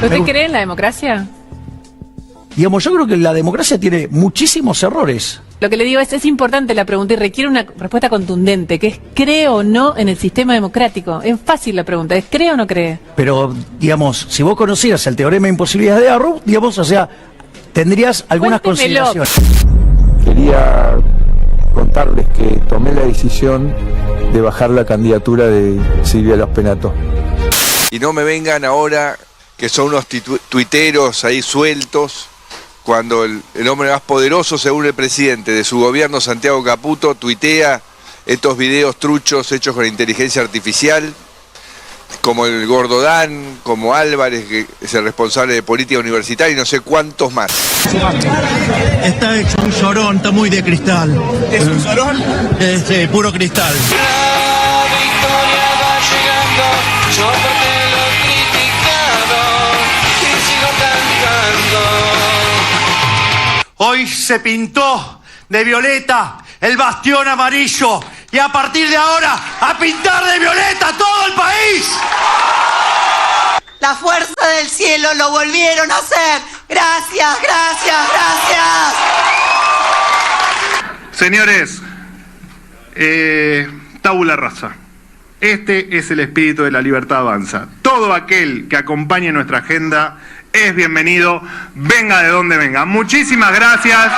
¿Usted cree en la democracia? Digamos, yo creo que la democracia tiene muchísimos errores. Lo que le digo es importante la pregunta y requiere una respuesta contundente, que es ¿cree o no en el sistema democrático? Es fácil la pregunta, ¿es cree o no cree? Pero, digamos, si vos conocieras el teorema de imposibilidades de Arrow, digamos, o sea, tendrías algunas Cuéntemelo. consideraciones. Quería contarles que tomé la decisión de bajar la candidatura de Silvia Los Penato. Y no me vengan ahora que son unos tuiteros ahí sueltos, cuando el hombre más poderoso, según el presidente de su gobierno, Santiago Caputo, tuitea estos videos truchos hechos con inteligencia artificial, como el Gordo Dan, como Álvarez, que es el responsable de política universitaria, y no sé cuántos más. Está hecho un llorón, está muy de cristal. ¿Es un llorón? Sí, puro cristal. La victoria va llegando, yo porque lo he criticado y sigo cantando. Hoy se pintó de violeta el bastión amarillo y a partir de ahora a pintar de violeta todo el país. La fuerza del cielo lo volvieron a hacer. Gracias, gracias, gracias. Señores, tabula rasa. Este es el espíritu de La Libertad Avanza. Todo aquel que acompañe nuestra agenda es bienvenido, venga de donde venga. Muchísimas gracias.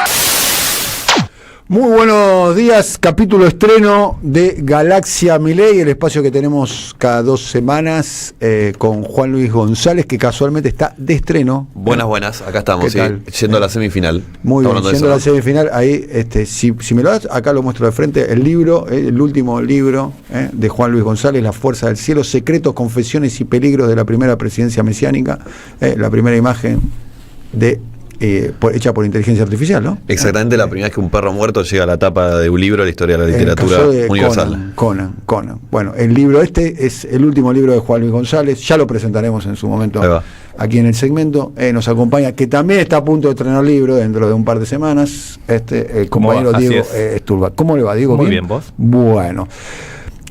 Muy buenos días, capítulo estreno de Galaxia Milei, el espacio que tenemos cada 2 semanas con Juan Luis González, que casualmente está de estreno. Buenas, acá estamos, sí, yendo a la semifinal. Muy bien, yendo a la semifinal, ahí, si me lo das, acá lo muestro de frente, el libro, el último libro de Juan Luis González, La Fuerza del Cielo, Secretos, Confesiones y Peligros de la Primera Presidencia Mesiánica, la primera imagen de... hecha por inteligencia artificial, ¿no? Exactamente, la primera vez que un perro muerto llega a la tapa de un libro de la historia de la literatura universal. Conan. Bueno, el libro este es el último libro de Juan Luis González, ya lo presentaremos en su momento aquí en el segmento. Nos acompaña, que también está a punto de estrenar el libro dentro de un par de semanas, el compañero Diego Sturba. ¿Cómo le va, Diego? Muy bien, ¿vos? Bueno,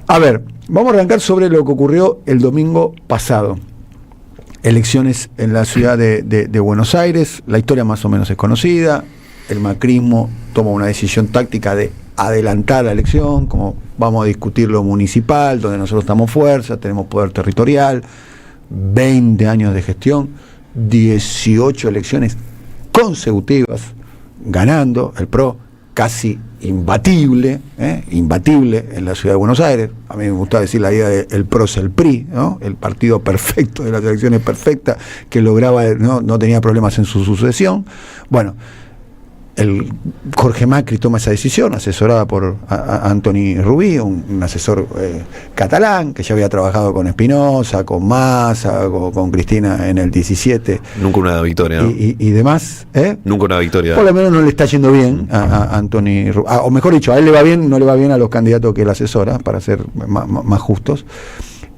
a ver, vamos a arrancar sobre lo que ocurrió el domingo pasado. Elecciones en la ciudad de Buenos Aires, la historia más o menos es conocida, el macrismo toma una decisión táctica de adelantar la elección, como vamos a discutir lo municipal, donde nosotros estamos fuerza, tenemos poder territorial, 20 años de gestión, 18 elecciones consecutivas, ganando el PRO, casi imbatible en la ciudad de Buenos Aires. A mí me gusta decir la idea de el PRO es el PRI, ¿no? El partido perfecto de las elecciones perfectas, que lograba, no tenía problemas en su sucesión. Bueno, el Jorge Macri toma esa decisión, asesorada por Antoni Rubí, un asesor catalán, que ya había trabajado con Espinosa, con Massa, con Cristina en el 17. Nunca una victoria, ¿no? Y demás. Nunca una victoria. Por lo menos no le está yendo bien a Antoni Rubí. O mejor dicho, a él le va bien, no le va bien a los candidatos que él asesora, para ser más justos.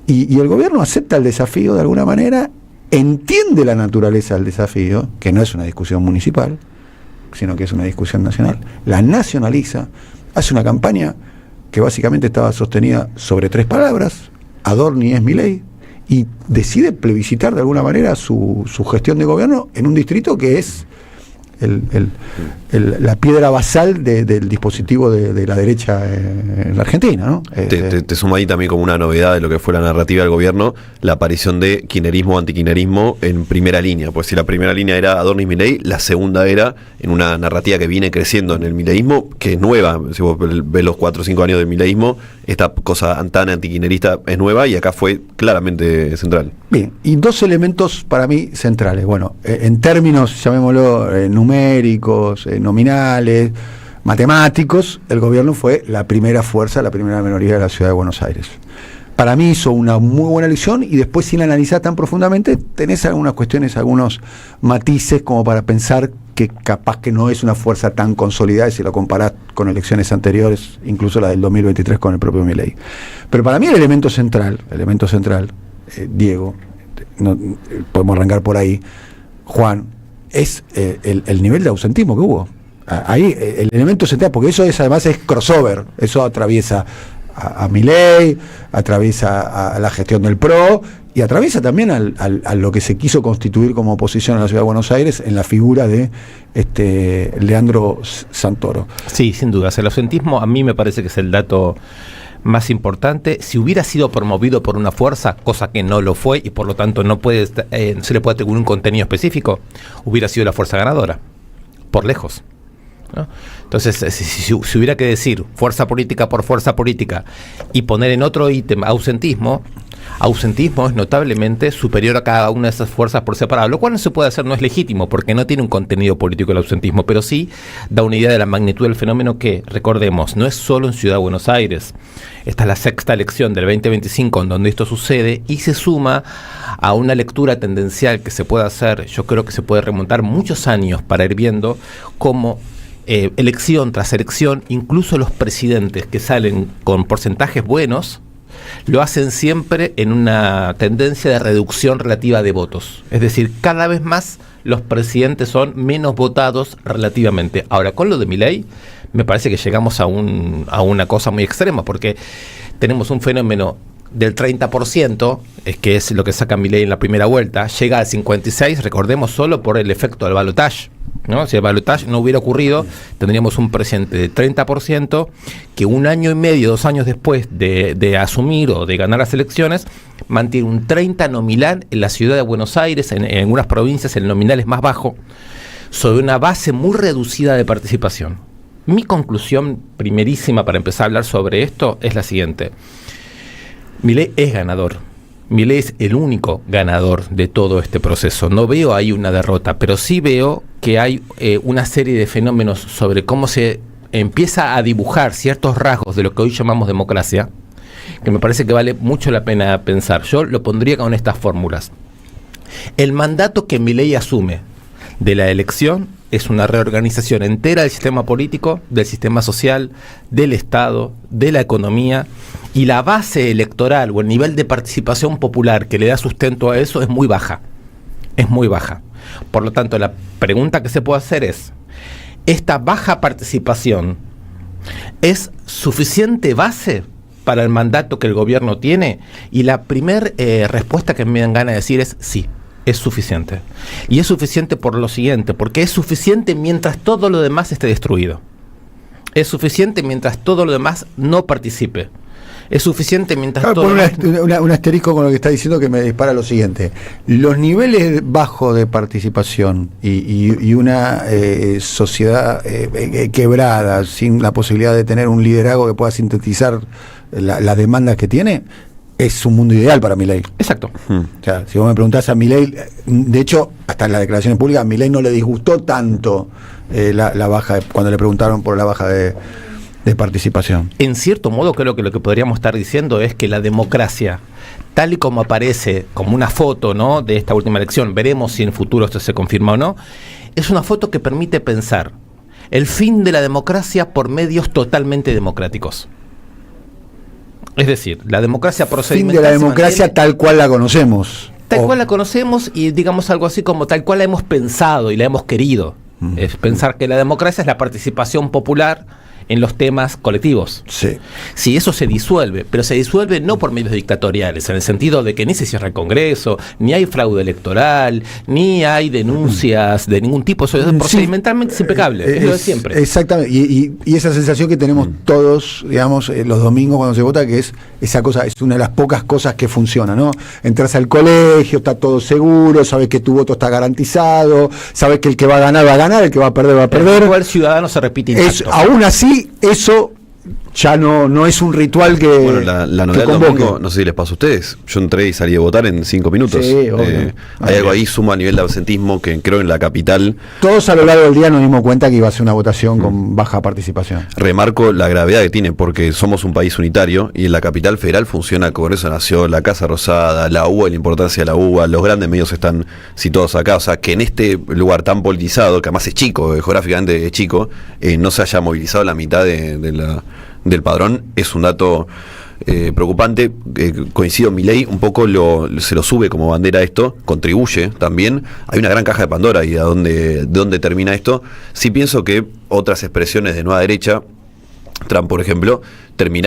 Y el gobierno acepta el desafío de alguna manera, entiende la naturaleza del desafío, que no es una discusión municipal, sino que es una discusión nacional, la nacionaliza, hace una campaña que básicamente estaba sostenida sobre 3 palabras: Adorni es Milei, y decide plebiscitar de alguna manera su gestión de gobierno en un distrito que es la piedra basal del dispositivo de la derecha en la Argentina, ¿no? Te suma ahí también como una novedad de lo que fue la narrativa del gobierno, la aparición de kirchnerismo, antikirchnerismo en primera línea. Pues si la primera línea era Adorni Milei, la segunda era en una narrativa que viene creciendo en el mileísmo, que es nueva. Si vos ves los 4 o 5 años del mileísmo, esta cosa tan antikirchnerista es nueva, y acá fue claramente central. Bien, y 2 elementos para mí centrales. Bueno, en términos, llamémoslo, numéricos, nominales, matemáticos, el gobierno fue la primera fuerza, la primera minoría de la ciudad de Buenos Aires. Para mí hizo una muy buena elección, y después, sin analizar tan profundamente, tenés algunas cuestiones, algunos matices como para pensar que capaz que no es una fuerza tan consolidada si lo comparás con elecciones anteriores, incluso la del 2023 con el propio Milei. Pero para mí el elemento central, Diego, podemos arrancar por ahí, Juan, es el nivel de ausentismo que hubo. Ahí el elemento central, porque eso además es crossover, eso atraviesa a Milei, atraviesa a la gestión del PRO y atraviesa también a lo que se quiso constituir como oposición a la Ciudad de Buenos Aires en la figura de Leandro Santoro. Sí, sin duda. El ausentismo a mí me parece que es el dato más importante. Si hubiera sido promovido por una fuerza, cosa que no lo fue y por lo tanto no se le puede atribuir un contenido específico, hubiera sido la fuerza ganadora, por lejos, ¿no? Entonces, si hubiera que decir fuerza política por fuerza política y poner en otro ítem ausentismo es notablemente superior a cada una de esas fuerzas por separado, lo cual no se puede hacer, no es legítimo, porque no tiene un contenido político el ausentismo, pero sí da una idea de la magnitud del fenómeno que, recordemos, no es solo en Ciudad de Buenos Aires. Esta es la sexta elección del 2025 en donde esto sucede y se suma a una lectura tendencial que se puede hacer. Yo creo que se puede remontar muchos años para ir viendo cómo elección tras elección, incluso los presidentes que salen con porcentajes buenos, lo hacen siempre en una tendencia de reducción relativa de votos. Es decir, cada vez más los presidentes son menos votados relativamente. Ahora, con lo de Milei, me parece que llegamos a una cosa muy extrema, porque tenemos un fenómeno del 30%, que es lo que saca Milei en la primera vuelta, llega al 56%, recordemos, solo por el efecto del balotaje, ¿no? Si el balotaje no hubiera ocurrido, tendríamos un presidente de 30% que 1 año y medio, 2 años después de asumir o de ganar las elecciones, mantiene un 30 nominal en la ciudad de Buenos Aires, en algunas provincias el nominal es más bajo, sobre una base muy reducida de participación. Mi conclusión primerísima para empezar a hablar sobre esto es la siguiente: Milei es ganador. Milei es el único ganador de todo este proceso. No veo ahí una derrota, pero sí veo que hay una serie de fenómenos sobre cómo se empieza a dibujar ciertos rasgos de lo que hoy llamamos democracia, que me parece que vale mucho la pena pensar. Yo lo pondría con estas fórmulas. El mandato que Milei asume de la elección es una reorganización entera del sistema político, del sistema social, del Estado, de la economía, y la base electoral o el nivel de participación popular que le da sustento a eso es muy baja. Es muy baja. Por lo tanto, la pregunta que se puede hacer es: ¿esta baja participación es suficiente base para el mandato que el gobierno tiene? Y la primera respuesta que me dan ganas de decir es sí. Es suficiente. Y es suficiente por lo siguiente, porque es suficiente mientras todo lo demás esté destruido. Es suficiente mientras todo lo demás no participe. Es suficiente mientras todo... Un asterisco con lo que está diciendo que me dispara lo siguiente. Los niveles bajos de participación y una sociedad quebrada, sin la posibilidad de tener un liderazgo que pueda sintetizar las demandas que tiene, es un mundo ideal para Milei. Exacto. O sea, si vos me preguntás a Milei, de hecho, hasta en las declaraciones públicas, a Milei no le disgustó tanto la baja, cuando le preguntaron por la baja de participación. En cierto modo, creo que lo que podríamos estar diciendo es que la democracia, tal y como aparece como una foto, ¿no?, de esta última elección, veremos si en el futuro esto se confirma o no, es una foto que permite pensar el fin de la democracia por medios totalmente democráticos. Es decir, la democracia procedimental. Fin de la democracia tal cual la conocemos. Tal cual la conocemos, y digamos algo así como tal cual la hemos pensado y la hemos querido. Es pensar que la democracia es la participación popular en los temas colectivos. Sí. Si eso se disuelve, pero se disuelve no por medios dictatoriales, en el sentido de que ni se cierra el Congreso, ni hay fraude electoral, ni hay denuncias de ningún tipo, eso es procedimentalmente es impecable, es lo de siempre. Exactamente, y esa sensación que tenemos todos, digamos, los domingos cuando se vota, que es esa cosa, es una de las pocas cosas que funciona, ¿no? Entras al colegio, está todo seguro, sabes que tu voto está garantizado, sabes que el que va a ganar, el que va a perder, va a perder. El ciudadano se repite intacto. Aún así, eso ya no es un ritual que bueno, la novedad del domingo, no sé si les pasa a ustedes, yo entré y salí a votar en 5 minutos. Sí, hay algo ahí sumo a nivel de ausentismo que creo en la capital. Todos a lo largo del día nos dimos cuenta que iba a ser una votación con baja participación. Remarco la gravedad que tiene, porque somos un país unitario y en la capital federal funciona el Congreso de la Nación, la Casa Rosada, la UBA, la importancia de la UBA, los grandes medios están situados acá, o sea que en este lugar tan politizado, que además es chico, geográficamente es chico, no se haya movilizado la mitad del padrón, es un dato preocupante. Coincido, Milei un poco se lo sube como bandera a esto, contribuye también. Hay una gran caja de Pandora y de dónde termina esto. Sí pienso que otras expresiones de nueva derecha Trump, por ejemplo,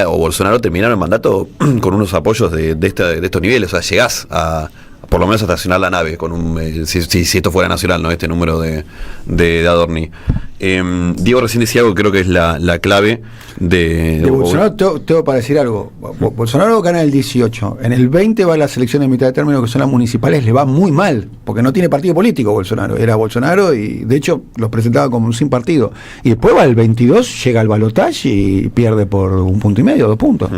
o Bolsonaro terminaron el mandato con unos apoyos de estos niveles. O sea, llegás a por lo menos a estacionar la nave con si esto fuera nacional, ¿no? Este número de Adorni. Diego recién decía algo que creo que es la clave de Bolsonaro. Tengo para decir algo. Bolsonaro gana el 18. En el 20 va a las elecciones de mitad de término, que son las municipales, le va muy mal, porque no tiene partido político Bolsonaro. Era Bolsonaro y de hecho los presentaba como sin partido. Y después va el 22, llega al balotaje y pierde por 1,5 puntos, 2 puntos.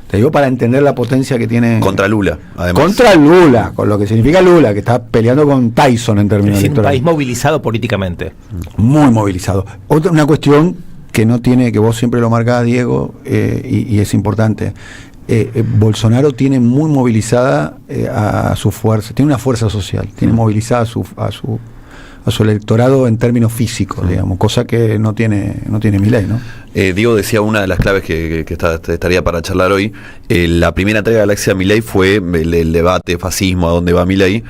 Te digo para entender la potencia que tiene. Contra Lula, además. Contra Lula, con lo que significa Lula, que está peleando con Tyson en términos electorales. Un país movilizado políticamente. Muy movilizado. Una cuestión que no tiene, que vos siempre lo marcás, Diego, y es importante. Bolsonaro tiene muy movilizada a su fuerza, tiene una fuerza social, tiene movilizada a su electorado en términos físicos, digamos, cosa que no tiene Milei, ¿no? Diego decía una de las claves que estaría para charlar hoy. La primera entrega de Alexia Milei fue el debate fascismo, a dónde va Milei.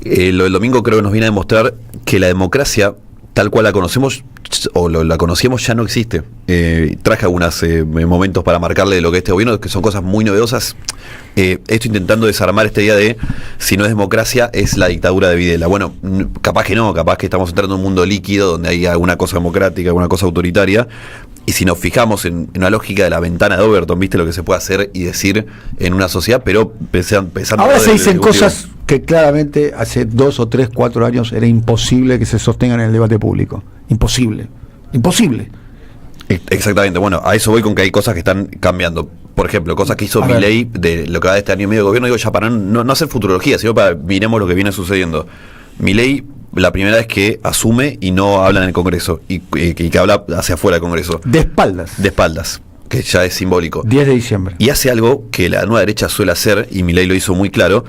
Lo del domingo creo que nos viene a demostrar que la democracia, tal cual la conocemos o la conocíamos, ya no existe. Traje algunos momentos para marcarle de lo que este gobierno, que son cosas muy novedosas. Esto intentando desarmar esta idea de si no es democracia es la dictadura de Videla. Bueno, capaz que no, capaz que estamos entrando en un mundo líquido donde hay alguna cosa democrática, alguna cosa autoritaria. Y si nos fijamos en una lógica de la ventana de Overton, viste lo que se puede hacer y decir en una sociedad, pero pensando. Ahora se dicen cosas que claramente hace 2 o 3, 4 años era imposible que se sostengan en el debate público. Imposible. Exactamente, bueno, a eso voy con que hay cosas que están cambiando. Por ejemplo, cosas que hizo Milei de lo que va de este año y medio de gobierno, digo ya para no hacer futurología, sino para miremos lo que viene sucediendo. Milei, la primera vez que asume y no habla en el Congreso, y que habla hacia afuera del Congreso. De espaldas. Que ya es simbólico. 10 de diciembre. Y hace algo que la nueva derecha suele hacer, y Milei lo hizo muy claro.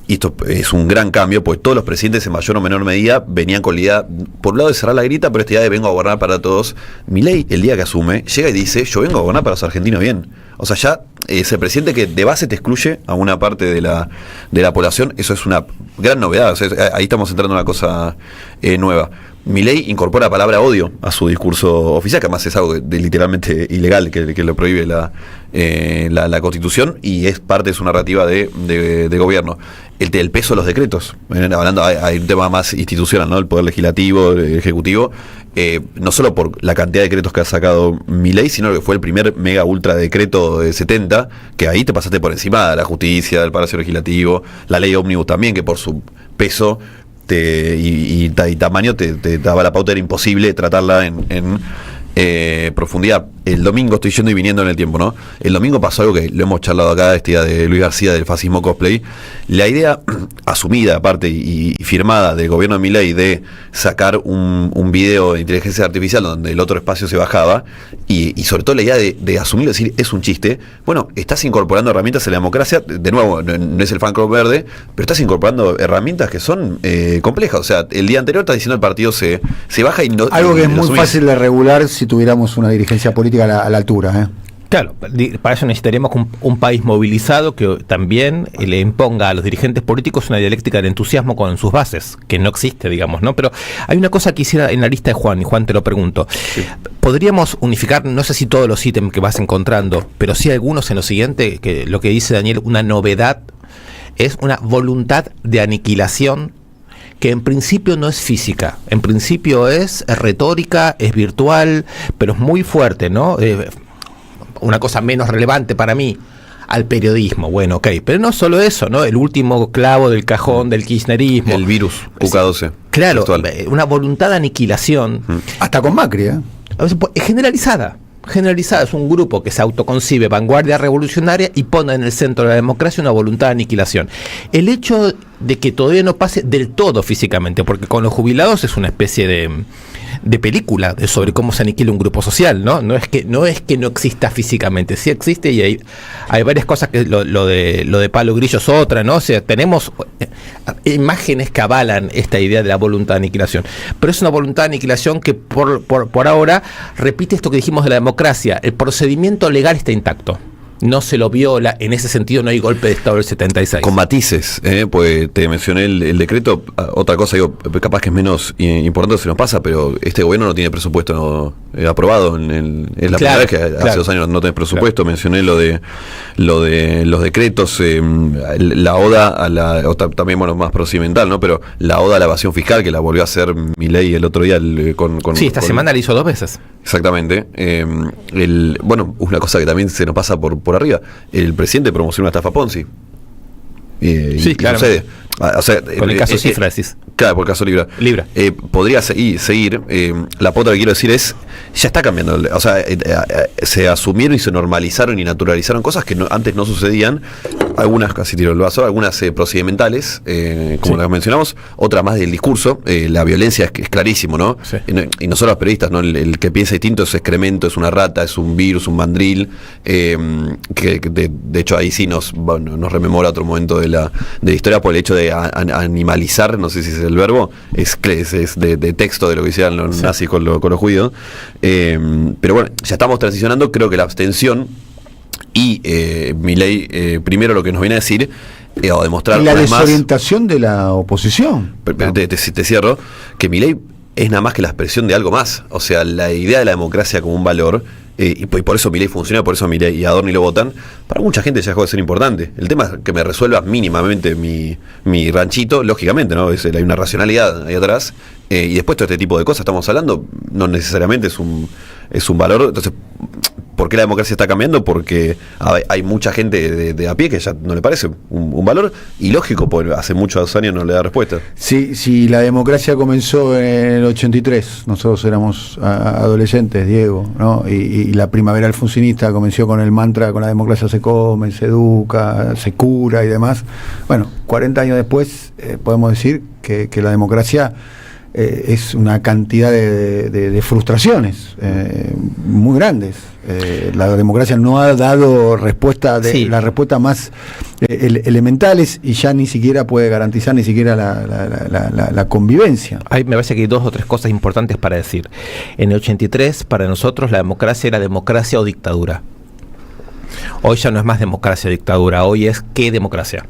Y esto es un gran cambio, pues todos los presidentes en mayor o menor medida venían con la idea, por un lado de cerrar la grieta, pero esta idea de vengo a gobernar para todos. Milei, el día que asume, llega y dice, yo vengo a gobernar para los argentinos bien. O sea, ya ese presidente que de base te excluye a una parte de la población, eso es una gran novedad. O sea, ahí estamos entrando en una cosa nueva. Milei incorpora la palabra odio a su discurso oficial, que además es algo literalmente ilegal, que lo prohíbe la Constitución, y es parte de su narrativa de gobierno. El peso de los decretos, hablando, hay un tema más institucional, ¿no? El poder legislativo, el ejecutivo, no solo por la cantidad de decretos que ha sacado Milei, sino que fue el primer mega ultra decreto de 70, que ahí te pasaste por encima de la justicia, del Palacio Legislativo, la ley ómnibus también, que por su peso y tamaño te daba la pauta, era imposible tratarla en profundidad. El domingo, estoy yendo y viniendo en el tiempo, ¿no? El domingo pasó algo que lo hemos charlado acá, esta idea de Luis García del fascismo cosplay. La idea asumida, aparte, y firmada del gobierno de Milei de sacar un video de inteligencia artificial donde el otro espacio se bajaba, y sobre todo la idea de asumirlo y decir, es un chiste. Bueno, estás incorporando herramientas en la democracia, de nuevo, no es el fan club verde, pero estás incorporando herramientas que son complejas. O sea, el día anterior estás diciendo el partido se baja y no... Algo que es muy fácil de regular si tuviéramos una dirigencia política a la altura, Claro, para eso necesitaríamos un país movilizado que también le imponga a los dirigentes políticos una dialéctica de entusiasmo con sus bases, que no existe, digamos, ¿no? Pero hay una cosa que hiciera en la lista de Juan, y Juan te lo pregunto. Sí. ¿Podríamos unificar, no sé si todos los ítems que vas encontrando, pero sí algunos en lo siguiente, que lo que dice Daniel, una novedad, es una voluntad de aniquilación que en principio no es física, en principio es retórica, es virtual, pero es muy fuerte, ¿no? Una cosa menos relevante para mí, al periodismo, bueno, ok, pero no solo eso, ¿no? El último clavo del cajón del kirchnerismo. El virus, UK12. Claro, virtual. Una voluntad de aniquilación. Hasta con Macri, generalizada, es un grupo que se autoconcibe vanguardia revolucionaria y pone en el centro de la democracia una voluntad de aniquilación. El hecho de que todavía no pase del todo físicamente, porque con los jubilados es una especie de película sobre cómo se aniquila un grupo social, ¿no? No es que no exista físicamente, sí existe, y hay varias cosas que lo de Palo Grillo es otra, ¿no? O sea, tenemos imágenes que avalan esta idea de la voluntad de aniquilación, pero es una voluntad de aniquilación que por ahora repite esto que dijimos de la democracia, el procedimiento legal está intacto. no se lo viola, en ese sentido no hay golpe de Estado del 76. Con matices, pues te mencioné el decreto, otra cosa, digo, capaz que es menos importante si nos pasa, pero este gobierno no tiene presupuesto aprobado, es la primera vez que hace 2 años no tenés presupuesto, mencioné lo de los decretos, la oda a también, bueno, más procedimental, ¿no? Pero la oda a la evasión fiscal, que la volvió a hacer Milei el otro día Sí, esta semana la hizo 2 veces. Exactamente. Bueno, una cosa que también se nos pasa por arriba, el presidente promocionó una estafa Ponzi. Sí, claro. Sucede. O sea, con el caso Cifra, decís. Claro, por el caso Libra. Podría seguir. La pauta que quiero decir es, ya está cambiando. O sea, se asumieron y se normalizaron y naturalizaron cosas que antes no sucedían. Algunas, casi tiro el vaso, algunas procedimentales, como las mencionamos, otras más del discurso. La violencia es clarísimo, ¿no? Sí. Y no solo los periodistas, ¿no? El que piensa distinto es excremento, es una rata, es un virus, un mandril. Que de hecho ahí sí nos rememora otro momento de la historia por el hecho de animalizar, no sé si es el verbo, es de texto de lo que hicieron los nazis con los judíos. Pero bueno, ya estamos transicionando, creo que la abstención y Milei primero lo que nos viene a decir o demostrar y la desorientación de la oposición. Te cierro, que Milei es nada más que la expresión de algo más. O sea, la idea de la democracia como un valor, y por eso Milei funciona, por eso Milei y Adorni lo votan, para mucha gente ya dejó de ser importante. El tema es que me resuelva mínimamente mi ranchito, lógicamente, ¿no? Hay una racionalidad ahí atrás, y después todo este tipo de cosas estamos hablando, no necesariamente es un valor. Entonces, ¿por qué la democracia está cambiando? Porque hay mucha gente de a pie que ya no le parece un valor, y lógico, porque hace muchos años no le da respuesta. Si la democracia comenzó en el 83, nosotros éramos adolescentes, Diego, ¿no? Y la primavera alfonsinista comenzó con el mantra: con la democracia se come, se educa, se cura y demás. Bueno, 40 años después podemos decir que la democracia es una cantidad de frustraciones muy grandes. La democracia no ha dado respuesta las respuestas más elementales, y ya ni siquiera puede garantizar ni siquiera la convivencia. Me parece que hay 2 o 3 cosas importantes para decir. En el 83, para nosotros, la democracia era democracia o dictadura. Hoy ya no es más democracia o dictadura, hoy es ¿qué democracia?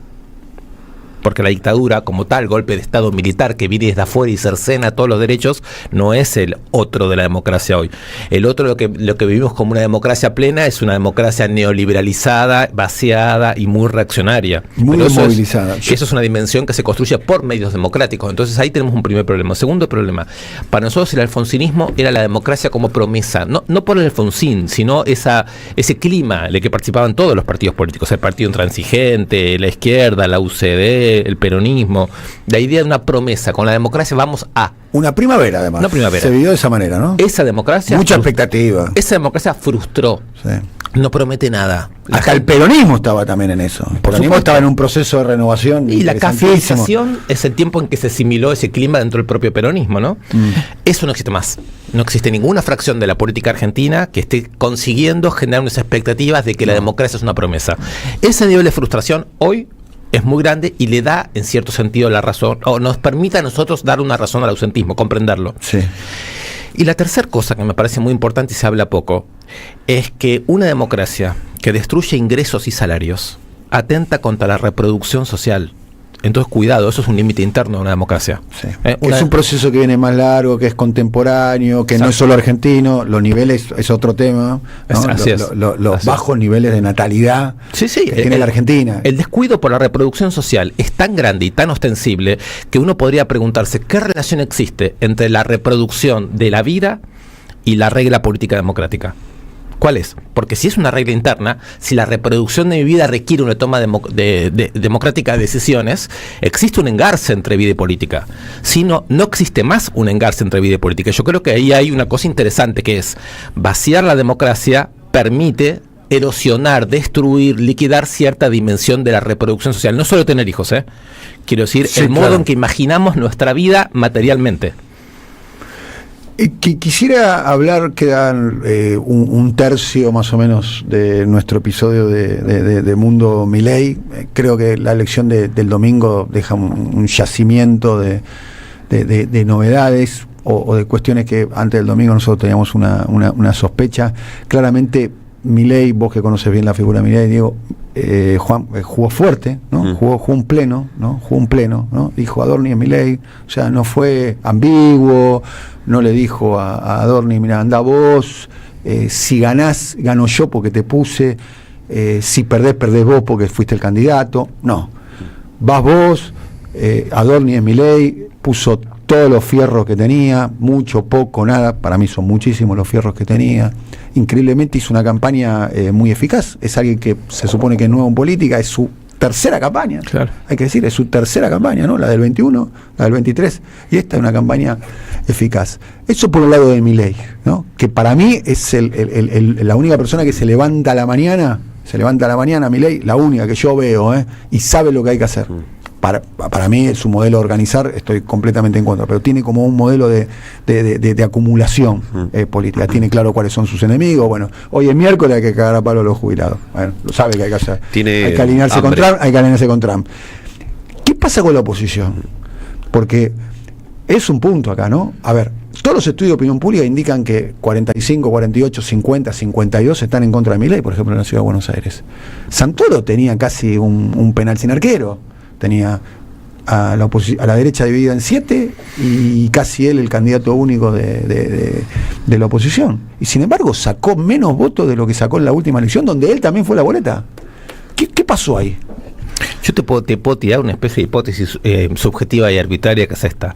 Porque la dictadura, como tal, golpe de Estado militar que viene desde afuera y cercena todos los derechos, no es el otro de la democracia hoy. El otro, lo que vivimos como una democracia plena, es una democracia neoliberalizada, vaciada y muy reaccionaria. Muy movilizada. Eso es una dimensión que se construye por medios democráticos. Entonces ahí tenemos un primer problema. Segundo problema, para nosotros el alfonsinismo era la democracia como promesa, no por el Alfonsín, sino ese clima en el que participaban todos los partidos políticos, el partido intransigente, la izquierda, la UCD, el peronismo, la idea de una promesa: con la democracia vamos a una primavera. Además una primavera. Se vivió de esa manera, ¿no? Esa democracia, mucha expectativa. Esa democracia frustró. Sí. No promete nada. Hasta el peronismo estaba también en eso. El peronismo estaba en un proceso de renovación. Y la cafeización es el tiempo en que se asimiló ese clima dentro del propio peronismo, ¿no? Eso no existe más. No existe ninguna fracción de la política argentina que esté consiguiendo generar unas expectativas de que la democracia es una promesa. Ese nivel de frustración hoy es muy grande y le da, en cierto sentido, la razón, o nos permite a nosotros dar una razón al ausentismo, comprenderlo. Sí. Y la tercera cosa que me parece muy importante y se habla poco, es que una democracia que destruye ingresos y salarios atenta contra la reproducción social. Entonces, cuidado, eso es un límite interno de una democracia. Sí. Es un proceso que viene más largo, que es contemporáneo, que no es solo argentino. Los niveles es otro tema, ¿no? Los bajos niveles de natalidad que tiene la Argentina. El descuido por la reproducción social es tan grande y tan ostensible que uno podría preguntarse qué relación existe entre la reproducción de la vida y la regla política democrática. ¿Cuál es? Porque si es una regla interna, si la reproducción de mi vida requiere una toma democrática de decisiones, existe un engarce entre vida y política. Si no existe más un engarce entre vida y política. Yo creo que ahí hay una cosa interesante, que es vaciar la democracia permite erosionar, destruir, liquidar cierta dimensión de la reproducción social. No solo tener hijos, quiero decir, el modo en que imaginamos nuestra vida materialmente. Quisiera hablar, quedan un tercio más o menos de nuestro episodio de Mundo Milei. Creo que la elección del domingo deja un yacimiento de novedades o de cuestiones que antes del domingo nosotros teníamos una sospecha. Claramente Milei, vos que conoces bien la figura de Milei, Diego, Juan jugó fuerte, ¿no? Jugó un pleno, ¿no? Jugó un pleno, ¿no? Dijo Adorni es Milei, o sea, no fue ambiguo, no le dijo a Adorni, mira, anda vos, si ganás, gano yo porque te puse, si perdés, perdés vos porque fuiste el candidato. No, vas vos, Adorni es Milei, puso todos los fierros que tenía, mucho, poco, nada, para mí son muchísimos los fierros que tenía. Increíblemente hizo una campaña muy eficaz. Es alguien que se supone que es nuevo en política, es su tercera campaña, claro. Hay que decir, es su tercera campaña, ¿no? La del 21, la del 23, y esta es una campaña eficaz. Eso por un lado de Milei, ¿no? Que para mí es la única persona que se levanta a la mañana, Milei, la única que yo veo, y sabe lo que hay que hacer. Para mí, su modelo de organizar, estoy completamente en contra, pero tiene como un modelo de acumulación política. Tiene claro cuáles son sus enemigos. Bueno, hoy es miércoles, hay que cagar a palo a los jubilados. Bueno, lo sabe que hay que hacer. Hay que alinearse con Trump, ¿Qué pasa con la oposición? Porque es un punto acá, ¿no? A ver, todos los estudios de opinión pública indican que 45, 48, 50, 52 están en contra de Milei, por ejemplo, en la ciudad de Buenos Aires. Santoro tenía casi un penal sin arquero. Tenía a la derecha dividida en 7 y casi él el candidato único de la oposición. Y sin embargo sacó menos votos de lo que sacó en la última elección, donde él también fue la boleta. ¿Qué pasó ahí? Yo te puedo tirar una especie de hipótesis subjetiva y arbitraria, que es esta.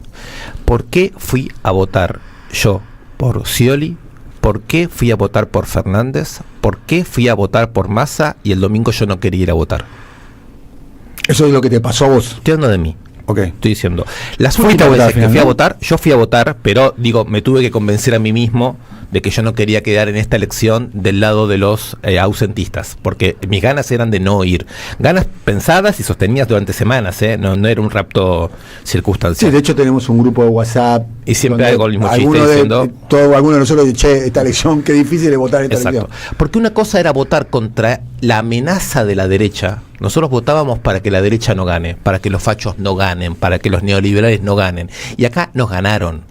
¿Por qué fui a votar yo por Scioli? ¿Por qué fui a votar por Fernández? ¿Por qué fui a votar por Massa y el domingo yo no quería ir a votar? Eso es lo que te pasó a vos. Estoy hablando de mí. Okay. Estoy diciendo. Las últimas veces que fui a votar, yo fui a votar, pero digo, me tuve que convencer a mí mismo de que yo no quería quedar en esta elección del lado de los ausentistas, porque mis ganas eran de no ir. Ganas pensadas y sostenidas durante semanas, no era un rapto circunstancial. Sí, de hecho tenemos un grupo de WhatsApp. Y siempre hay el mismo chiste diciendo... Alguno de nosotros dice, esta elección, qué difícil es votar en esta elección. Porque una cosa era votar contra la amenaza de la derecha. Nosotros votábamos para que la derecha no gane, para que los fachos no ganen, para que los neoliberales no ganen. Y acá nos ganaron.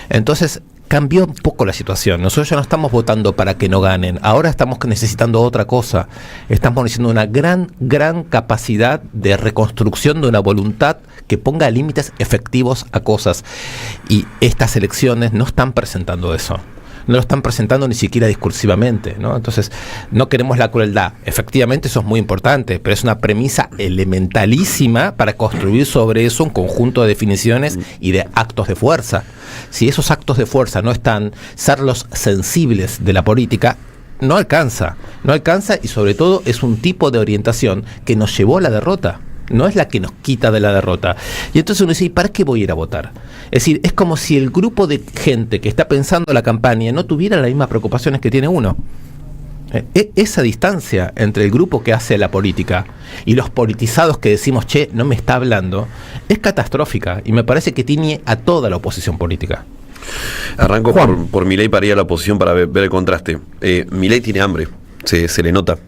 Entonces cambió un poco la situación. Nosotros ya no estamos votando para que no ganen. Ahora estamos necesitando otra cosa. Estamos necesitando una gran capacidad de reconstrucción de una voluntad que ponga límites efectivos a cosas. Y estas elecciones no están presentando eso. No lo están presentando ni siquiera discursivamente, ¿no? Entonces, no queremos la crueldad. Efectivamente, eso es muy importante, pero es una premisa elementalísima para construir sobre eso un conjunto de definiciones y de actos de fuerza. Si esos actos de fuerza no están, ser los sensibles de la política, no alcanza y sobre todo es un tipo de orientación que nos llevó a la derrota. No es la que nos quita de la derrota. Y entonces uno dice, ¿y para qué voy a ir a votar? Es decir, es como si el grupo de gente que está pensando la campaña no tuviera las mismas preocupaciones que tiene uno. Esa distancia entre el grupo que hace la política y los politizados que decimos, no me está hablando, es catastrófica y me parece que tiene a toda la oposición política. Arranco por Milei para ir a la oposición para ver el contraste. Milei tiene hambre. Se le nota,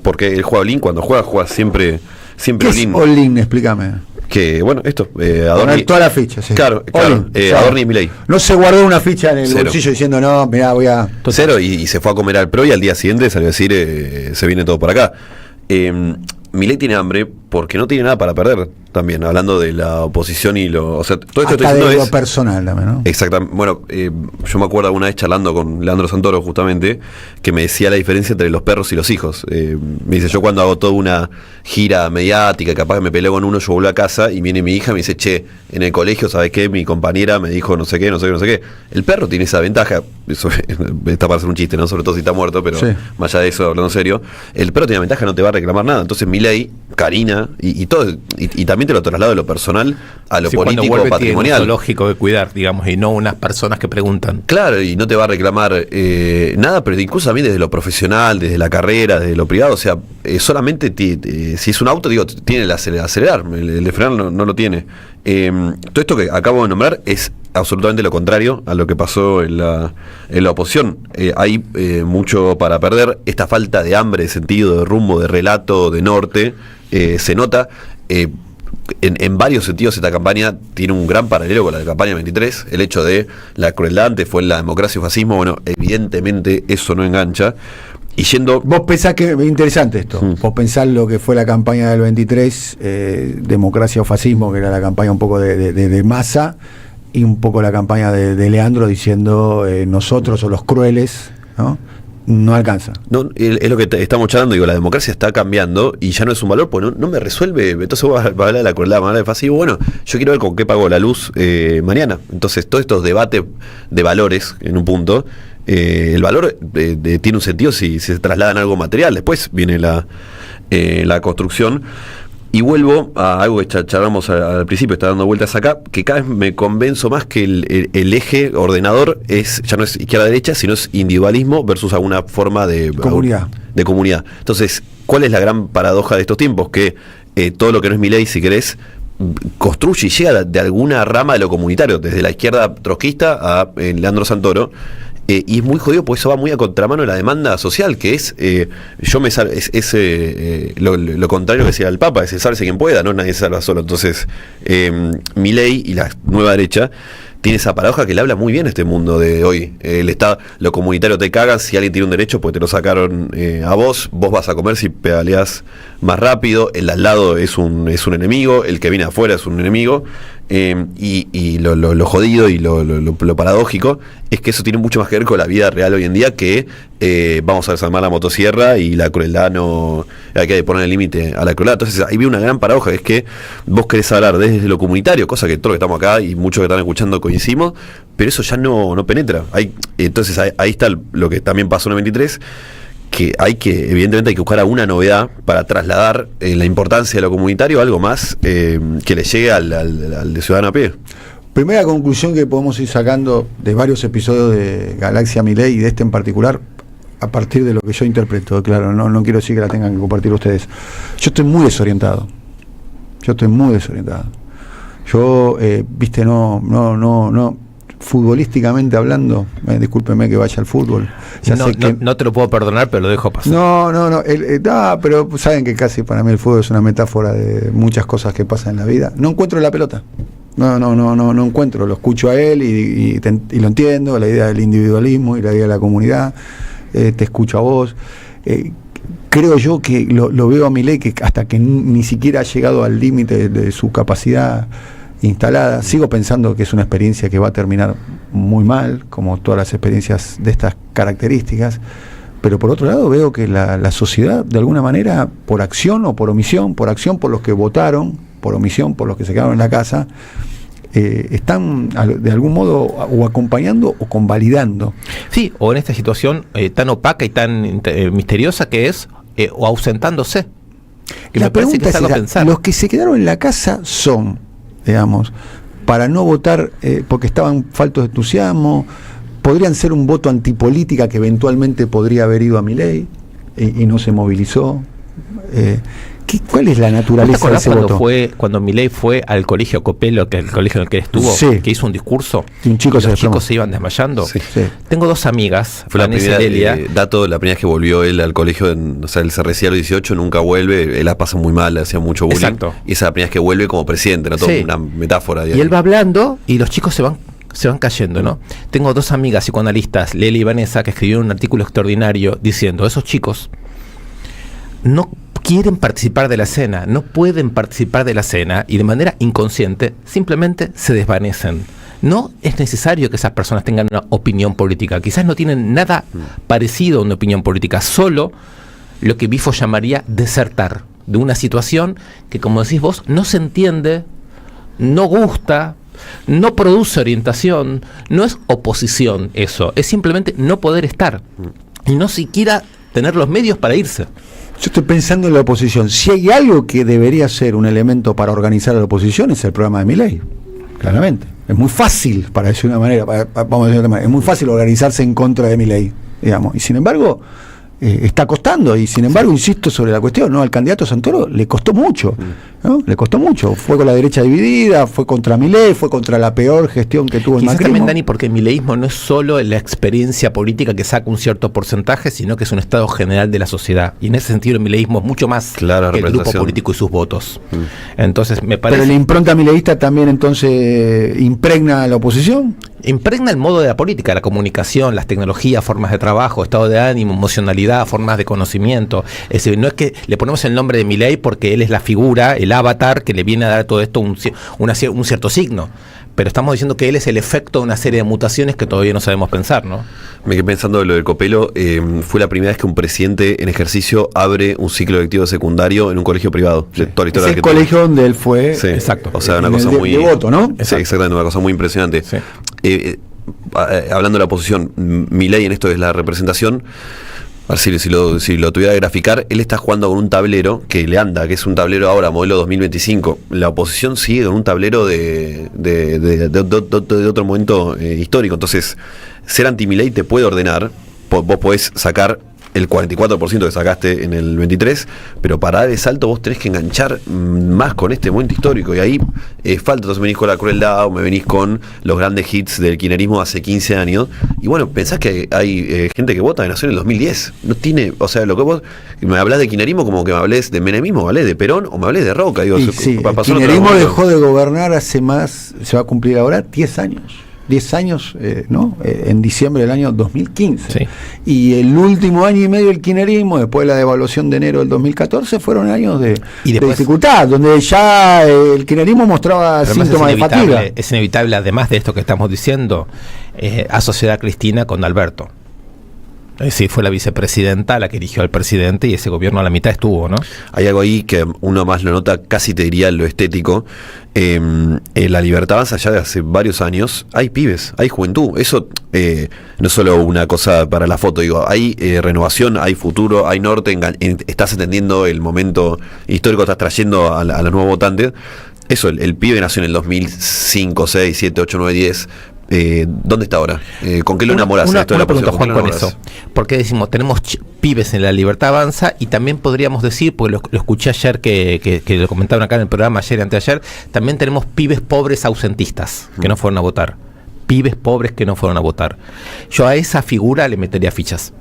porque él juega all-in, cuando juega siempre ¿Qué all-in. Es all-in? Explícame. Que bueno, esto, Adorni, toda la ficha, sí. Claro, Adorni y Milei. No se guardó una ficha en el bolsillo diciendo, no, mirá, voy a... Cero, y se fue a comer al PRO y al día siguiente salió a decir, se viene todo por acá. Milei tiene hambre porque no tiene nada para perder, también, hablando de la oposición y lo... O sea, todo esto hasta de lo personal también, ¿no? Exactamente. Bueno, yo me acuerdo alguna vez charlando con Leandro Santoro, justamente, que me decía la diferencia entre los perros y los hijos. Me dice, yo cuando hago toda una gira mediática, capaz que me peleo con uno, yo vuelvo a casa y viene mi hija y me dice, en el colegio, ¿sabes qué? Mi compañera me dijo no sé qué. El perro tiene esa ventaja, eso está para hacer un chiste, ¿no? Sobre todo si está muerto, pero más allá de eso, hablando en serio, el perro tiene la ventaja, no te va a reclamar nada. Entonces Milei, Karina y todo, y también te lo traslado de lo personal a lo político, patrimonial. Tiene un lógico de cuidar, digamos, y no unas personas que preguntan. Claro, y no te va a reclamar nada, pero incluso también desde lo profesional, desde la carrera, desde lo privado, o sea, solamente si es un auto, digo, tiene el acelerar, el de frenar no lo tiene. Todo esto que acabo de nombrar es absolutamente lo contrario a lo que pasó en la oposición. Hay mucho para perder. Esta falta de hambre, de sentido, de rumbo, de relato, de norte, se nota. en varios sentidos esta campaña tiene un gran paralelo con la de campaña 23, el hecho de la crueldad antes fue en la democracia o fascismo, bueno, evidentemente eso no engancha. Y yendo... Vos pensás que es interesante esto. Vos pensás lo que fue la campaña del 23, democracia o fascismo, que era la campaña un poco de Massa, y un poco la campaña de Leandro diciendo nosotros o los crueles, ¿no? No alcanza. No, es lo que estamos charlando, digo, la democracia está cambiando y ya no es un valor, pues no me resuelve. Entonces vos vas a hablar de la crueldad, vas a hablar de fascismo. Bueno, yo quiero ver con qué pago la luz mañana. Entonces, todos estos debates de valores en un punto, el valor tiene un sentido si se traslada en algo material. Después viene la construcción. Y vuelvo a algo que charlamos al principio, está dando vueltas acá, que cada vez me convenzo más que el eje ordenador ya no es izquierda-derecha, sino es individualismo versus alguna forma de comunidad. Entonces, ¿cuál es la gran paradoja de estos tiempos? Que todo lo que no es Milei, si querés, construye y llega de alguna rama de lo comunitario, desde la izquierda trotskista a Leandro Santoro. Y es muy jodido porque eso va muy a contramano de la demanda social, que es lo contrario que decía el Papa, es salvarse quien pueda, no nadie se salva solo. Entonces, Milei y la nueva derecha tiene esa paradoja que le habla muy bien a este mundo de hoy. El Estado, lo comunitario te caga, si alguien tiene un derecho, pues te lo sacaron a vos vas a comer si pedaleás más rápido, el de al lado es un enemigo, el que viene afuera es un enemigo. Y lo jodido y lo paradójico es que eso tiene mucho más que ver con la vida real hoy en día, que vamos a desarmar la motosierra y la crueldad no, hay que poner el límite a la crueldad. Entonces ahí viene una gran paradoja, que es que vos querés hablar desde lo comunitario, cosa que todos los que estamos acá y muchos que están escuchando coincidimos, pero eso ya no penetra. Entonces ahí está lo que también pasó en el 23, que evidentemente hay que buscar alguna novedad para trasladar la importancia de lo comunitario a algo más que le llegue al de ciudadano a pie. Primera conclusión que podemos ir sacando de varios episodios de Galaxia Milei y de este en particular, a partir de lo que yo interpreto, claro, no quiero decir que la tengan que compartir ustedes. Yo estoy muy desorientado. Yo, futbolísticamente hablando, discúlpeme que vaya al fútbol. No te lo puedo perdonar, pero lo dejo pasar. Pero saben que casi para mí el fútbol es una metáfora de muchas cosas que pasan en la vida. No encuentro la pelota. No encuentro. Lo escucho a él y lo entiendo, la idea del individualismo y la idea de la comunidad. Te escucho a vos. Creo yo que lo veo a Milei, que hasta que ni siquiera ha llegado al límite de su capacidad instalada. Sigo pensando que es una experiencia que va a terminar muy mal, como todas las experiencias de estas características, pero por otro lado veo que la sociedad, de alguna manera, por acción o por omisión, por acción por los que votaron, por omisión por los que se quedaron en la casa, están de algún modo o acompañando o convalidando. Sí, o en esta situación tan opaca y tan misteriosa que es, o ausentándose. Que la me parece que es algo a pensar. Los que se quedaron en la casa son, digamos, para no votar porque estaban faltos de entusiasmo, podrían ser un voto antipolítica que eventualmente podría haber ido a Milei y no se movilizó. ¿Cuál es la naturaleza de ese voto? Cuando Milei fue al colegio Copelo, que es el colegio en el que estuvo, sí, que hizo un discurso, y los chicos se iban desmayando? Sí. Tengo dos amigas, fue la Vanessa primera, y la primera vez que volvió él al colegio, él se recibió a los 18, nunca vuelve, él la pasa muy mal, le hacía mucho bullying. Exacto. Y esa es la primera vez que vuelve como presidente, ¿no? Toda una metáfora. Y él va hablando y los chicos se van cayendo, ¿no? Tengo dos amigas psicoanalistas, Leli y Vanessa, que escribieron un artículo extraordinario diciendo: esos chicos no quieren participar de la escena, no pueden participar de la escena y de manera inconsciente simplemente se desvanecen. No es necesario que esas personas tengan una opinión política, quizás no tienen nada parecido a una opinión política, solo lo que Bifo llamaría desertar de una situación que, como decís vos, no se entiende, no gusta, no produce orientación, no es oposición eso, es simplemente no poder estar y no siquiera tener los medios para irse. Yo estoy pensando en la oposición. Si hay algo que debería ser un elemento para organizar a la oposición, es el programa de Milei, claramente. Es muy fácil, para decir una manera, vamos a decir de otra manera, es muy fácil organizarse en contra de Milei, digamos. Y sin embargo, está costando, y sin embargo insisto sobre la cuestión, ¿no? Al candidato Santoro le costó mucho, ¿no? Le costó mucho, fue con la derecha dividida, fue contra Milei, fue contra la peor gestión que tuvo el Quizás macrismo. también, Dani, porque el mileísmo no es solo la experiencia política que saca un cierto porcentaje, sino que es un estado general de la sociedad, y en ese sentido el mileísmo es mucho más Clara que el grupo representación. político y sus votos. Entonces me parece... Pero la impronta mileísta también entonces impregna a la oposición. Impregna el modo de la política, la comunicación, las tecnologías, formas de trabajo, estado de ánimo, emocionalidad, formas de conocimiento. Es decir, no es que le ponemos el nombre de Milei porque él es la figura, el avatar que le viene a dar a todo esto un cierto signo. Pero estamos diciendo que él es el efecto de una serie de mutaciones que todavía no sabemos pensar, ¿no? Me quedé pensando de lo del Copelo. Fue la primera vez que un presidente en ejercicio abre un ciclo lectivo secundario en un colegio privado. De toda la historia Es de el colegio donde él fue. Sí, Exacto. O sea, una en cosa el muy... de voto, ¿no? Sí, exactamente, una cosa muy impresionante. Sí. Hablando de la oposición, Milei en esto es la representación. A ver si lo tuviera que graficar, él está jugando con un tablero que le anda, que es un tablero ahora, modelo 2025. La oposición sigue con un tablero de otro momento histórico. Entonces, ser anti-Milei te puede ordenar. Vos podés sacar el 44% que sacaste en el 23, pero para dar el salto vos tenés que enganchar más con este momento histórico, y ahí falta. Entonces me venís con la crueldad, o me venís con los grandes hits del kirchnerismo hace 15 años, y bueno, pensás que hay gente que vota de Nación en el 2010, no tiene, o sea, lo que vos me hablás de kirchnerismo como que me hablés de menemismo, me hablés de Perón o me hablés de Roca, digo, Y sí, el pasó en otro kirchnerismo momento. dejó de gobernar hace más, se va a cumplir ahora 10 años. 10 años, ¿no? En diciembre del año 2015. Sí. Y el último año y medio del kirchnerismo, después de la devaluación de enero del 2014, fueron años de dificultad, donde ya el kirchnerismo mostraba Además, síntomas de fatiga. Es inevitable, además de esto que estamos diciendo, asociar a Cristina con Alberto. Es decir, fue la vicepresidenta la que eligió al presidente, y ese gobierno a la mitad estuvo, ¿no? Hay algo ahí que uno más lo nota, casi te diría lo estético. La Libertad Avanza ya de hace varios años, hay pibes, hay juventud. Eso no es solo una cosa para la foto, digo, hay renovación, hay futuro, hay norte, estás entendiendo el momento histórico, estás trayendo a los nuevos votantes. Eso, el pibe nació en el 2005, 6, 7, 8, 9, 10. ¿Dónde está ahora? ¿Con qué lo enamoras? Una pregunta, ¿Con Juan, qué lo con enamoras? eso. Porque decimos, tenemos pibes en la Libertad Avanza, y también podríamos decir, porque lo escuché ayer, que lo comentaron acá en el programa ayer y anteayer, también tenemos pibes pobres ausentistas que no fueron a votar. Pibes pobres que no fueron a votar. Yo a esa figura le metería fichas.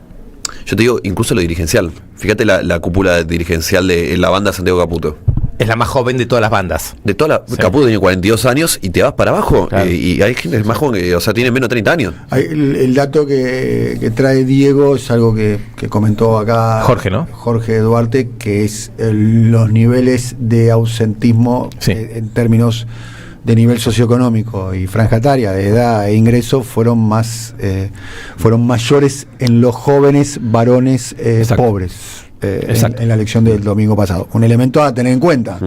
Yo te digo, incluso lo dirigencial. Fíjate la cúpula dirigencial de la banda Santiago Caputo. Es la más joven de todas las bandas. De toda la, Sí. Caputo tiene 42 años y te vas para abajo. Claro. Y hay gente más joven, o sea, tiene menos de 30 años. El dato que trae Diego es algo que comentó acá Jorge, ¿no? Jorge Duarte, que es los niveles de ausentismo Sí. en términos de nivel socioeconómico y franja etaria, de edad e ingreso, fueron mayores en los jóvenes varones Exacto. pobres. Exacto. En la elección del domingo pasado. Un elemento a tener en cuenta,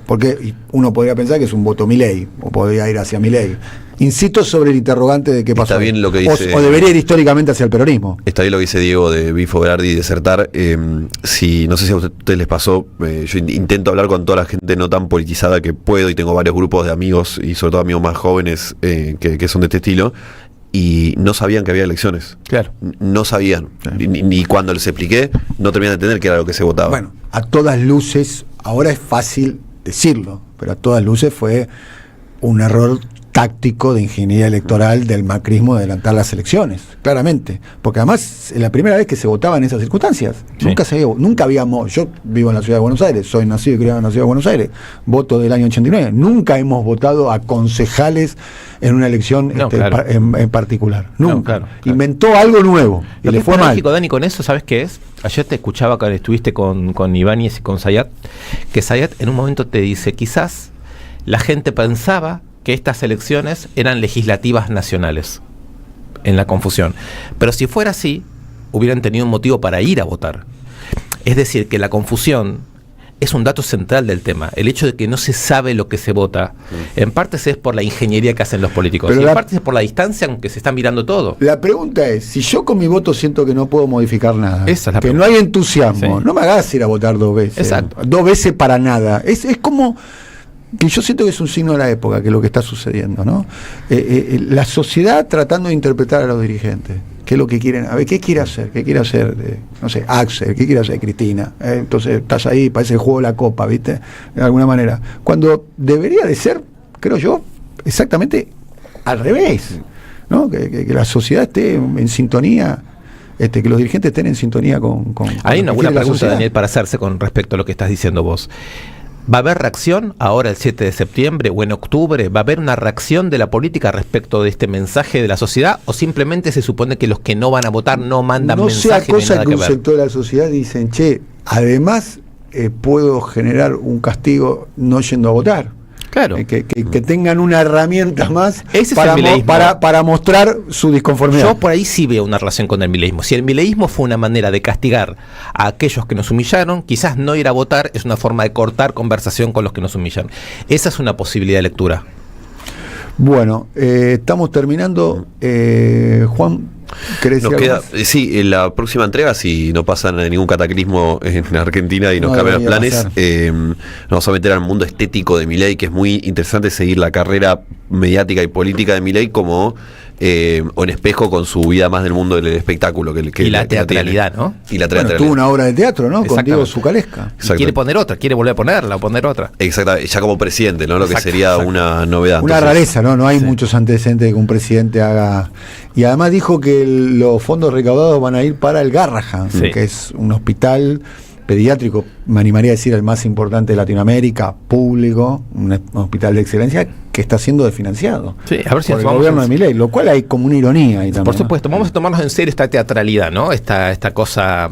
porque uno podría pensar que es un voto Milei, o podría ir hacia Milei. Insisto sobre el interrogante de qué pasó. Está bien lo que dice- o debería ir históricamente hacia el peronismo. Está bien lo que dice Diego de Bifo Berardi desertar. Si no sé si a ustedes les pasó, yo intento hablar con toda la gente no tan politizada que puedo, y tengo varios grupos de amigos, y sobre todo amigos más jóvenes que son de este estilo, y no sabían que había elecciones. Claro. No sabían. Ni cuando les expliqué, no terminaban de entender qué era lo que se votaba. Bueno, a todas luces, ahora es fácil decirlo, pero a todas luces fue un error táctico de ingeniería electoral del macrismo de adelantar las elecciones, claramente, porque además es la primera vez que se votaba en esas circunstancias. Sí. Nunca habíamos, yo vivo en la ciudad de Buenos Aires, soy nacido y criado en la ciudad de Buenos Aires, voto del año 89, nunca hemos votado a concejales en una elección No, claro. en particular, nunca. No, claro. Inventó algo nuevo y Lo que le es fue mal. paradójico, Dani, con eso, ¿sabes qué es? Ayer te escuchaba cuando estuviste con Ibáñez y con Zayat, que Zayat en un momento te dice, quizás la gente pensaba que estas elecciones eran legislativas nacionales, en la confusión. Pero si fuera así, hubieran tenido un motivo para ir a votar. Es decir, que la confusión es un dato central del tema. El hecho de que no se sabe lo que se vota, en parte es por la ingeniería que hacen los políticos, Pero y en la- parte es por la distancia en que se está mirando todo. La pregunta es, si yo con mi voto siento que no puedo modificar nada, Esa es la que pregunta. no hay entusiasmo, Sí. no me hagas ir a votar 2 veces. Exacto. 2 veces para nada. Es como que yo siento que es un signo de la época, que es lo que está sucediendo, ¿no? La sociedad tratando de interpretar a los dirigentes. ¿Qué es lo que quieren? A ver, ¿qué quiere hacer? ¿Qué quiere hacer, no sé, Axel? ¿Qué quiere hacer Cristina? Entonces estás ahí, parece el juego de la copa, ¿viste? De alguna manera. Cuando debería de ser, creo yo, exactamente al revés, ¿no? Que la sociedad esté en sintonía, que los dirigentes estén en sintonía con hay una buena pregunta, sociedad. Daniel, para hacerse con respecto a lo que estás diciendo vos. ¿Va a haber reacción ahora el 7 de septiembre o en octubre? ¿Va a haber una reacción de la política respecto de este mensaje de la sociedad? ¿O simplemente se supone que los que no van a votar no mandan mensaje? No sea ni cosa nada que un ver? sector de la sociedad dicen, che, además puedo generar un castigo no yendo a votar. Claro. Que tengan una herramienta más Ese es para, el mileísmo. para mostrar su disconformidad. Yo por ahí sí veo una relación con el mileísmo. Si el mileísmo fue una manera de castigar a aquellos que nos humillaron, quizás no ir a votar es una forma de cortar conversación con los que nos humillan. Esa es una posibilidad de lectura. Bueno, estamos terminando. Juan, ¿querés Nos decir queda, algo más? sí, en la próxima entrega, si no pasa ningún cataclismo en Argentina y nos No cambian los debería planes, nos vamos a meter al mundo estético de Milei, que es muy interesante seguir la carrera mediática y política de Milei como o en espejo con su vida más del mundo del espectáculo. Y la teatralidad, ¿no? Y la Bueno, teatralidad. tuvo una obra de teatro, ¿no? Con Exactamente. Diego Zucalesca. Y quiere poner otra, quiere volver a ponerla o poner otra. Exactamente, ya como presidente, ¿no? Lo que Exacto, sería exacto. una novedad. Una Entonces, rareza, ¿no? No hay muchos antecedentes de que un presidente haga. Y además dijo que los fondos recaudados van a ir para el Garrahan, Sí. que es un hospital pediátrico, me animaría a decir el más importante de Latinoamérica, público, un hospital de excelencia que está siendo desfinanciado Sí, a ver si por nos el vamos gobierno a- de Milei, lo cual hay como una ironía ahí también. Por ¿no? supuesto, vamos a tomarnos en serio esta teatralidad, ¿no? Esta cosa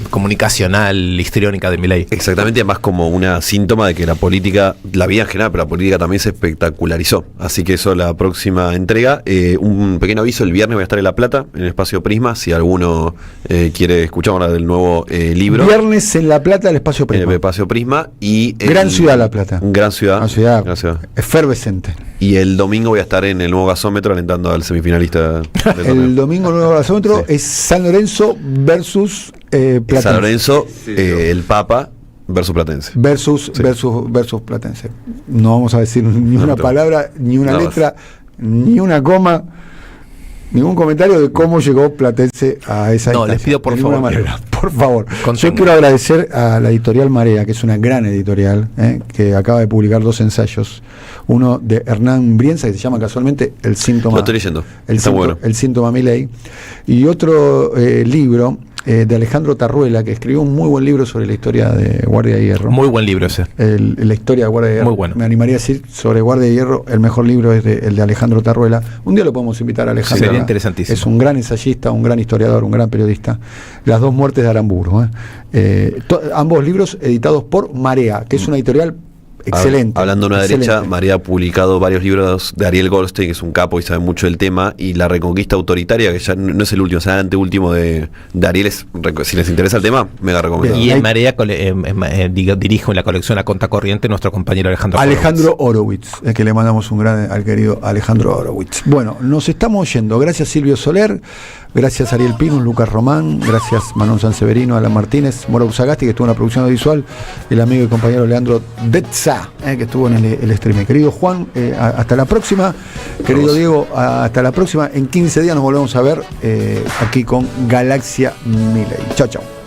comunicacional, histriónica de Milei. Exactamente, además como una síntoma de que la política, la vida en general, pero la política también se espectacularizó. Así que eso la próxima entrega. Un pequeño aviso, el viernes voy a estar en La Plata, en el Espacio Prisma, si alguno quiere escuchar ahora del nuevo libro. Viernes en La Plata, el Espacio En el Prisma. Espacio Prisma y Gran ciudad La Plata. Gran ciudad. Una ciudad Gran ciudad. efervescente. Y el domingo voy a estar en el nuevo gasómetro alentando al semifinalista del El torneo. domingo nuevo gasómetro es San Lorenzo versus Platense. San Lorenzo, el Papa versus Platense. Versus Platense. No vamos a decir ni una palabra, ni una Nada letra, ni una coma, ningún comentario de cómo llegó Platense a esa No, instancia. les pido por De ninguna favor, manera. Por favor. Contengan. Yo quiero agradecer a la editorial Marea, que es una gran editorial, que acaba de publicar 2 ensayos. Uno de Hernán Brienza, que se llama casualmente El síntoma. Lo estoy leyendo. El Está bueno. El síntoma Milei. Y otro libro de Alejandro Tarruela, que escribió un muy buen libro sobre la historia de Guardia de Hierro. Muy buen libro ese. La historia de Guardia de Hierro. Muy bueno. Me animaría a decir sobre Guardia de Hierro, el mejor libro es el de Alejandro Tarruela. Un día lo podemos invitar a Alejandro. Sería interesantísimo. Es un gran ensayista, un gran historiador, un gran periodista. Las 2 muertes de Aramburu. Ambos libros editados por Marea, que es una editorial excelente. Hablando de una excelente. derecha, María ha publicado varios libros de Ariel Goldstein, que es un capo y sabe mucho del tema, y La Reconquista Autoritaria, que ya no es el último, o sea, el anteúltimo de Ariel. Si les interesa el tema, mega recomendado. Y en Marea dirige la colección A Conta Corriente nuestro compañero Alejandro Horowitz, que le mandamos un gran al querido Alejandro Horowitz. Bueno, nos estamos yendo. Gracias Silvio Soler, gracias Ariel Pinus, Lucas Román, gracias Manon Sanseverino, Alan Martínez, Mora Usagasti, que estuvo en la producción audiovisual, el amigo y compañero Leandro Detza, que estuvo en el streaming. Querido Juan, hasta la próxima. Querido Diego, hasta la próxima. En 15 días nos volvemos a ver aquí con Galaxia Milei. Chao, chao.